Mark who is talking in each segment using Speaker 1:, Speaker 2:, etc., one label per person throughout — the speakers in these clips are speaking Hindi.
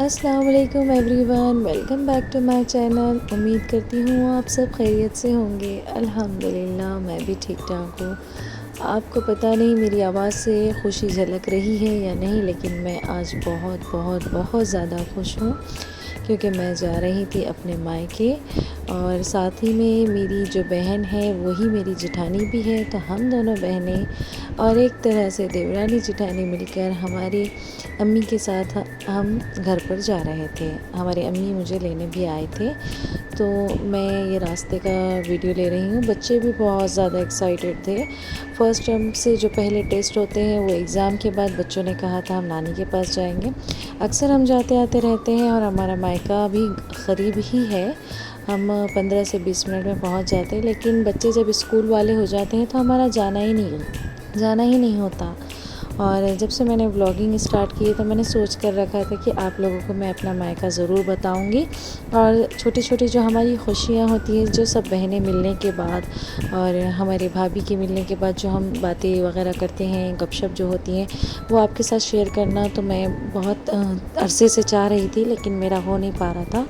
Speaker 1: अस्सलाम वालेकुम everyone, welcome back to my channel. उम्मीद करती हूँ आप सब खैरियत से होंगे। अल्हम्दुलिल्लाह मैं भी ठीक ठाक हूँ। आपको पता नहीं मेरी आवाज़ से खुशी झलक रही है या नहीं, लेकिन मैं आज बहुत बहुत बहुत ज़्यादा खुश हूँ क्योंकि मैं जा रही थी अपने मायके और साथ ही में मेरी जो बहन है वही मेरी जेठानी भी है। तो हम दोनों बहनें और एक तरह से देवरानी जेठानी मिलकर हमारी अम्मी के साथ हम घर पर जा रहे थे। हमारे अम्मी मुझे लेने भी आए थे, तो मैं ये रास्ते का वीडियो ले रही हूँ। बच्चे भी बहुत ज़्यादा एक्साइटेड थे। फ़र्स्ट टर्म से जो पहले टेस्ट होते हैं वो एग्ज़ाम के बाद बच्चों ने कहा था हम नानी के पास जाएंगे। अक्सर हम जाते आते रहते हैं और हमारा मायका भी क़रीब ही है। हम 15 से 20 मिनट में पहुंच जाते हैं, लेकिन बच्चे जब स्कूल वाले हो जाते हैं तो हमारा जाना ही नहीं होता। और जब से मैंने व्लॉगिंग स्टार्ट की है तो मैंने सोच कर रखा था कि आप लोगों को मैं अपना मायका ज़रूर बताऊंगी। और छोटी छोटी जो हमारी खुशियाँ होती हैं, जो सब बहनें मिलने के बाद और हमारे भाभी के मिलने के बाद जो हम बातें वगैरह करते हैं, गपशप जो होती हैं, वो आपके साथ शेयर करना तो मैं बहुत अरसे से चाह रही थी, लेकिन मेरा हो नहीं पा रहा था।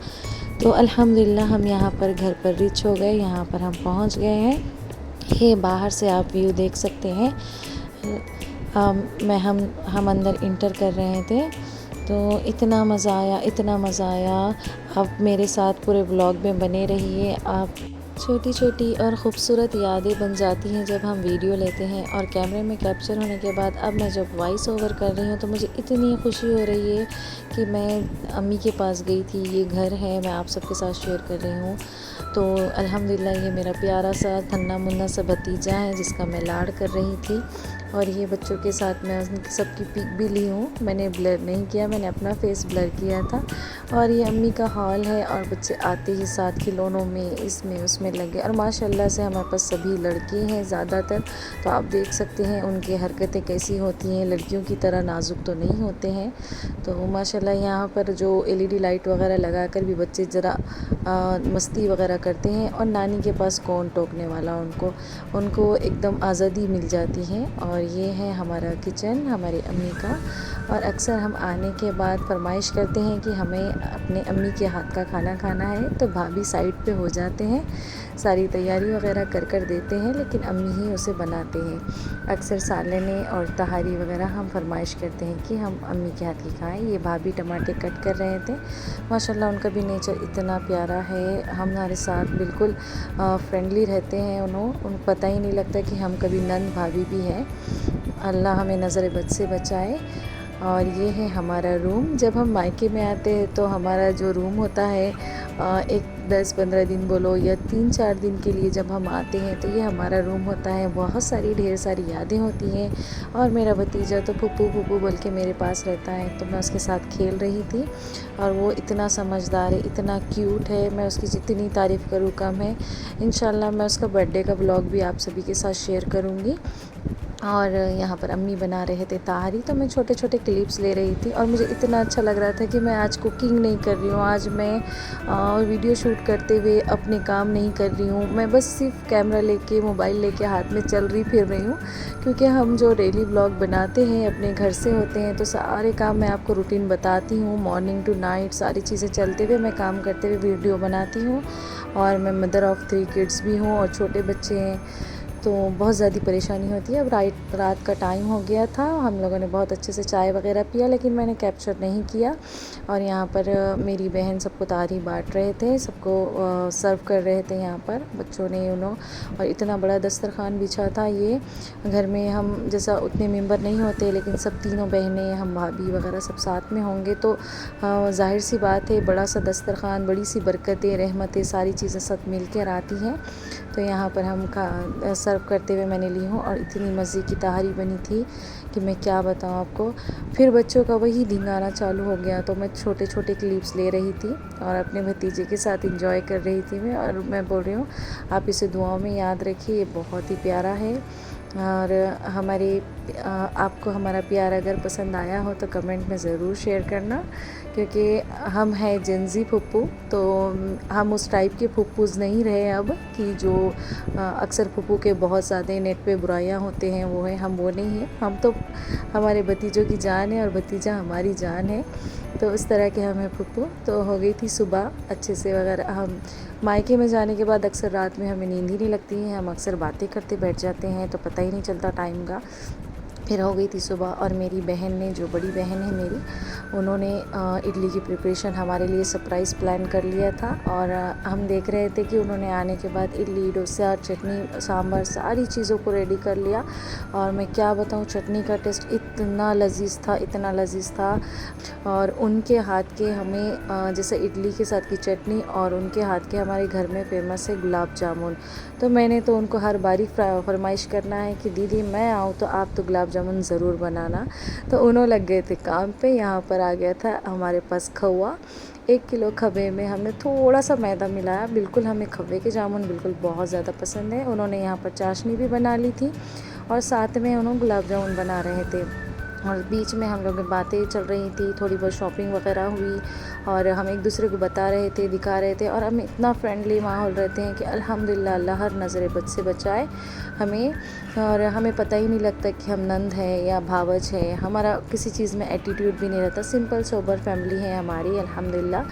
Speaker 1: तो अल्हम्दुलिल्लाह हम यहाँ पर घर पर रीच हो गए, यहाँ पर हम पहुँच गए हैं। ये बाहर से आप व्यू देख सकते हैं। मैं हम अंदर इंटर कर रहे थे तो इतना मज़ा आया। आप मेरे साथ पूरे व्लॉग में बने रहिए। आप छोटी छोटी और ख़ूबसूरत यादें बन जाती हैं जब हम वीडियो लेते हैं और कैमरे में कैप्चर होने के बाद अब मैं जब वॉइस ओवर कर रही हूँ तो मुझे इतनी खुशी हो रही है कि मैं अम्मी के पास गई थी। ये घर है, मैं आप सबके साथ शेयर कर रही हूँ। तो अल्हम्दुलिल्लाह ये मेरा प्यारा सा धन्ना मुन्ना सा भतीजा है जिसका मैं लाड़ कर रही थी। और ये बच्चों के साथ मैं उनकी सबकी पिक भी ली हूँ। मैंने ब्लर नहीं किया, मैंने अपना फेस ब्लर किया था। और ये अम्मी का हॉल है और बच्चे आते ही साथ खिलौनों में इसमें उसमें लगे। और माशाल्लाह से हमारे पास सभी लड़के हैं ज़्यादातर, तो आप देख सकते हैं उनकी हरकतें कैसी होती हैं। लड़कियों की तरह नाजुक तो नहीं होते हैं। तो माशाल्लाह यहाँ पर जो LED लाइट वगैरह लगा कर भी बच्चे ज़रा मस्ती वगैरह करते हैं। और नानी के पास कौन टोकने वाला, उनको एकदम आज़ादी मिल जाती है। और ये है हमारा किचन हमारी अम्मी का। और अक्सर हम आने के बाद फरमाइश करते हैं कि हमें अपने अम्मी के हाथ का खाना खाना है, तो भाभी साइड पे हो जाते हैं, सारी तैयारी वगैरह कर देते हैं, लेकिन अम्मी ही उसे बनाते हैं। अक्सर सालने और तहारी वगैरह हम फरमाइश करते हैं कि हम अम्मी के हाथ की खाएं। ये भाभी टमाटर कट कर रहे थे। माशाल्लाह उनका भी नेचर इतना प्यारा है, हमारे साथ बिल्कुल फ्रेंडली रहते हैं। उनको पता ही नहीं लगता कि हम कभी नंद भाभी भी हैं। अल्लाह हमें नज़र बद से बचाए। और ये है हमारा रूम। जब हम मायके में आते हैं तो हमारा जो रूम होता है, एक 10-15 दिन बोलो या 3-4 दिन के लिए जब हम आते हैं तो ये हमारा रूम होता है। बहुत सारी ढेर सारी यादें होती हैं। और मेरा भतीजा तो फुप्पू फुप्पू बोल के मेरे पास रहता है, तो मैं उसके साथ खेल रही थी। और वो इतना समझदार है, इतना क्यूट है, मैं उसकी जितनी तारीफ़ करूँ कम है। इंशाल्लाह मैं उसका बर्थडे का व्लॉग भी आप सभी के साथ शेयर करूँगी। और यहाँ पर अम्मी बना रहे थे ताहरी, तो मैं छोटे छोटे क्लिप्स ले रही थी। और मुझे इतना अच्छा लग रहा था कि मैं आज कुकिंग नहीं कर रही हूँ, आज मैं वीडियो शूट करते हुए अपने काम नहीं कर रही हूँ। मैं बस सिर्फ कैमरा लेके मोबाइल लेके हाथ में चल रही फिर रही हूँ। क्योंकि हम जो डेली व्लॉग बनाते हैं अपने घर से होते हैं, तो सारे काम मैं आपको रूटीन बताती हूँ। मॉर्निंग टू नाइट सारी चीज़ें चलते हुए मैं काम करते हुए वीडियो बनाती हूँ। और मैं मदर ऑफ़ 3 किड्स भी हूँ और छोटे बच्चे हैं, तो बहुत ज़्यादा परेशानी होती है। अब रात का टाइम हो गया था, हम लोगों ने बहुत अच्छे से चाय वगैरह पिया, लेकिन मैंने कैप्चर नहीं किया। और यहाँ पर मेरी बहन सबको तारी बांट रहे थे, सबको सर्व कर रहे थे यहाँ पर बच्चों ने और इतना बड़ा दस्तरखान बिछा था। ये घर में हम जैसा उतने मेंबर नहीं होते, लेकिन सब तीनों बहनें हम भाभी वगैरह सब साथ में होंगे तो ज़ाहिर सी बात है बड़ा सा दस्तरखान, बड़ी सी बरकतें रहमतें सारी चीज़ें सब मिल कर आती हैं। तो यहाँ पर हम सर्व करते हुए मैंने ली हूँ। और इतनी मज़े की तहारी बनी थी कि मैं क्या बताऊँ आपको। फिर बच्चों का वही धिंगाना चालू हो गया, तो मैं छोटे छोटे क्लिप्स ले रही थी और अपने भतीजे के साथ एंजॉय कर रही थी मैं। और मैं बोल रही हूँ आप इसे दुआओं में याद रखिए, ये बहुत ही प्यारा है। और आपको हमारा प्यार अगर पसंद आया हो तो कमेंट में ज़रूर शेयर करना, क्योंकि हम हैं जेंजी फुप्पू, तो हम उस टाइप के फुप्पूज़ नहीं रहे अब कि जो अक्सर फुप्पू के बहुत ज़्यादा नेट पे बुराइयां होते हैं वो है, हम वो नहीं हैं। हम तो हमारे भतीजों की जान है और भतीजा हमारी जान है, तो इस तरह के हम हैं फुप्पू। तो हो गई थी सुबह अच्छे से वगैरह। हम मायके में जाने के बाद अक्सर रात में हमें नींद ही नहीं लगती है, हम अक्सर बातें करते बैठ जाते हैं तो पता ही नहीं चलता टाइम का। फिर हो गई थी सुबह और मेरी बहन ने, जो बड़ी बहन है मेरी, उन्होंने इडली की प्रिपरेशन हमारे लिए सरप्राइज़ प्लान कर लिया था। और हम देख रहे थे कि उन्होंने आने के बाद इडली, डोसा, चटनी, सांभर सारी चीज़ों को रेडी कर लिया। और मैं क्या बताऊँ, चटनी का टेस्ट इतना लजीज था, इतना लजीज था। और उनके हाथ के हमें जैसे इडली के साथ की चटनी, और उनके हाथ के हमारे घर में फ़ेमस है गुलाब जामुन। तो मैंने तो उनको हर बारी फरमाइश करना है कि दीदी मैं आऊँ तो आप तो गुलाब जामुन ज़रूर बनाना। तो उन्होंने लग गए थे काम पे। यहाँ पर आ गया था हमारे पास खवा। 1 किलो खवे में हमने थोड़ा सा मैदा मिलाया। बिल्कुल हमें खवे के जामुन बिल्कुल बहुत ज़्यादा पसंद है। उन्होंने यहाँ पर चाशनी भी बना ली थी और साथ में उन्होंने गुलाब जामुन बना रहे थे। और बीच में हम लोग की बातें चल रही थी, थोड़ी बहुत शॉपिंग वगैरह हुई और हम एक दूसरे को बता रहे थे, दिखा रहे थे। और हम इतना फ्रेंडली माहौल रहते हैं कि अल्हम्दुलिल्लाह, अल्लाह हर नज़र बद से बचाए हमें। और हमें पता ही नहीं लगता कि हम नंद हैं या भावज है। हमारा किसी चीज़ में एटीट्यूड भी नहीं रहता। सिंपल सोबर फैमिली है हमारी अल्हम्दुलिल्लाह।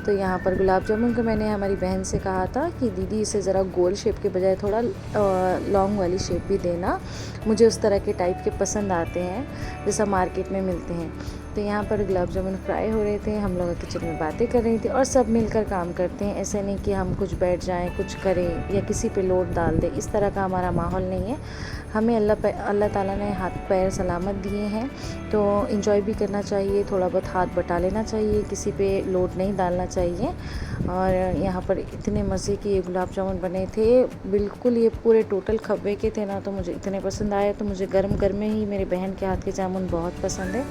Speaker 1: तो यहाँ पर गुलाब जामुन को मैंने हमारी बहन से कहा था कि दीदी इसे ज़रा गोल शेप के बजाय थोड़ा लॉन्ग वाली शेप भी देना, मुझे उस तरह के टाइप के पसंद आते हैं जैसा मार्केट में मिलते हैं। तो यहाँ पर गुलाब जामुन फ्राई हो रहे थे, हम लोग किचन में बातें कर रही थी। और सब मिलकर काम करते हैं, ऐसे नहीं कि हम कुछ बैठ जाएं, कुछ करें या किसी पे लोड डाल दें, इस तरह का हमारा माहौल नहीं है। हमें अल्लाह ताला ने हाथ पैर सलामत दिए हैं, तो इंजॉय भी करना चाहिए, थोड़ा बहुत हाथ बटा लेना चाहिए, किसी पे लोड नहीं डालना चाहिए। और यहाँ पर इतने मज़े के ये गुलाब जामुन बने थे, बिल्कुल ये पूरे टोटल खब्बे के थे ना, तो मुझे इतने पसंद आए। तो मुझे गर्म गर्म में ही मेरी बहन के हाथ के जामुन बहुत पसंद है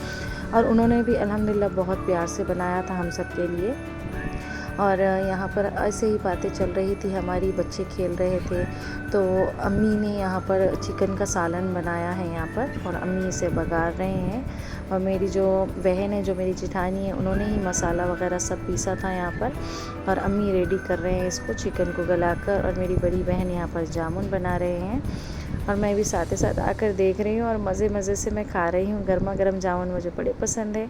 Speaker 1: और उन्होंने भी अल्हम्दुलिल्लाह बहुत प्यार से बनाया था हम सब के लिए। और यहाँ पर ऐसे ही बातें चल रही थी हमारी, बच्चे खेल रहे थे। तो अम्मी ने यहाँ पर चिकन का सालन बनाया है यहाँ पर, और अम्मी इसे बघार रहे हैं। और मेरी जो बहन है, जो मेरी जिठानी है, उन्होंने ही मसाला वगैरह सब पीसा था यहाँ पर, और अम्मी रेडी कर रहे हैं इसको, चिकन को गलाकर। और मेरी बड़ी बहन यहाँ पर जामुन बना रहे हैं और मैं भी साथ ही साथ आकर देख रही हूँ और मज़े मज़े से मैं खा रही हूँ। गर्मा गर्म जामुन मुझे बड़े पसंद है।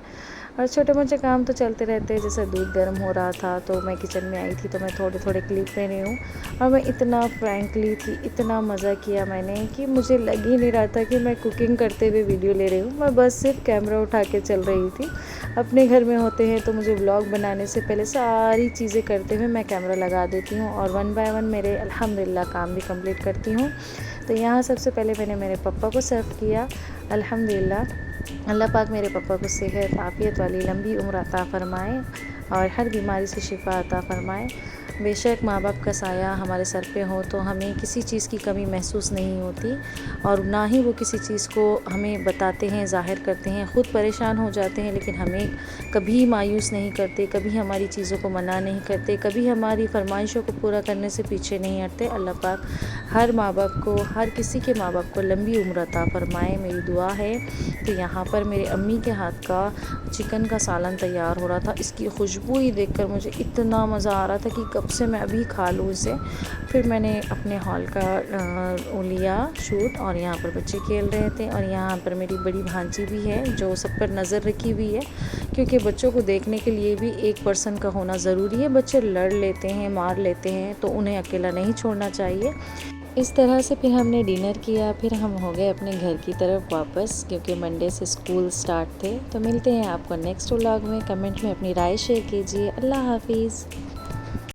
Speaker 1: और छोटे मोटे काम तो चलते रहते हैं, जैसे दूध गर्म हो रहा था तो मैं किचन में आई थी, तो मैं थोड़े थोड़े क्लिप ले रही हूँ। और मैं इतना फ्रैंकली थी, इतना मज़ा किया मैंने कि मुझे लग ही नहीं रहा था कि मैं कुकिंग करते हुए वीडियो ले रही हूँ। मैं बस सिर्फ कैमरा उठा के चल रही थी। अपने घर में होते हैं तो मुझे व्लॉग बनाने से पहले सारी चीज़ें करते हुए मैं कैमरा लगा देती हूँ और 1 बाय 1 मेरे अल्हम्दुलिल्लाह काम भी कंप्लीट करती हूँ। तो यहाँ सबसे पहले मैंने मेरे पापा को सर्व किया। अल्हम्दुलिल्लाह, अल्लाह पाक मेरे पापा को सेहत आफ़ियत वाली लंबी उम्र अता फ़रमाए और हर बीमारी से शिफा अता फ़रमाए। बेशक माँ बाप का साया हमारे सर पे हो तो हमें किसी चीज़ की कमी महसूस नहीं होती, और ना ही वो किसी चीज़ को हमें बताते हैं, ज़ाहिर करते हैं। ख़ुद परेशान हो जाते हैं लेकिन हमें कभी मायूस नहीं करते, कभी हमारी चीज़ों को मना नहीं करते, कभी हमारी फरमाइशों को पूरा करने से पीछे नहीं हटते। अल्लाह पाक हर माँ बाप को, हर किसी के माँ बाप को लंबी उम्र अता फ़रमाए, मेरी दुआ है। तो यहाँ पर मेरे अम्मी के हाथ का चिकन का सालन तैयार हो रहा था। इसकी खुशबू ही देखकर मुझे इतना मज़ा आ रहा था कि कब से मैं अभी खा लूँ इसे। फिर मैंने अपने हॉल का लिया शूट, और यहाँ पर बच्चे खेल रहे थे। और यहाँ पर मेरी बड़ी भांजी भी है जो सब पर नज़र रखी हुई है, क्योंकि बच्चों को देखने के लिए भी एक पर्सन का होना ज़रूरी है। बच्चे लड़ लेते हैं, मार लेते हैं, तो उन्हें अकेला नहीं छोड़ना चाहिए। इस तरह से फिर हमने डिनर किया, फिर हम हो गए अपने घर की तरफ वापस, क्योंकि मंडे से स्कूल स्टार्ट थे। तो मिलते हैं आपको नेक्स्ट व्लॉग में। कमेंट में अपनी राय शेयर कीजिए। अल्लाह हाफिज़।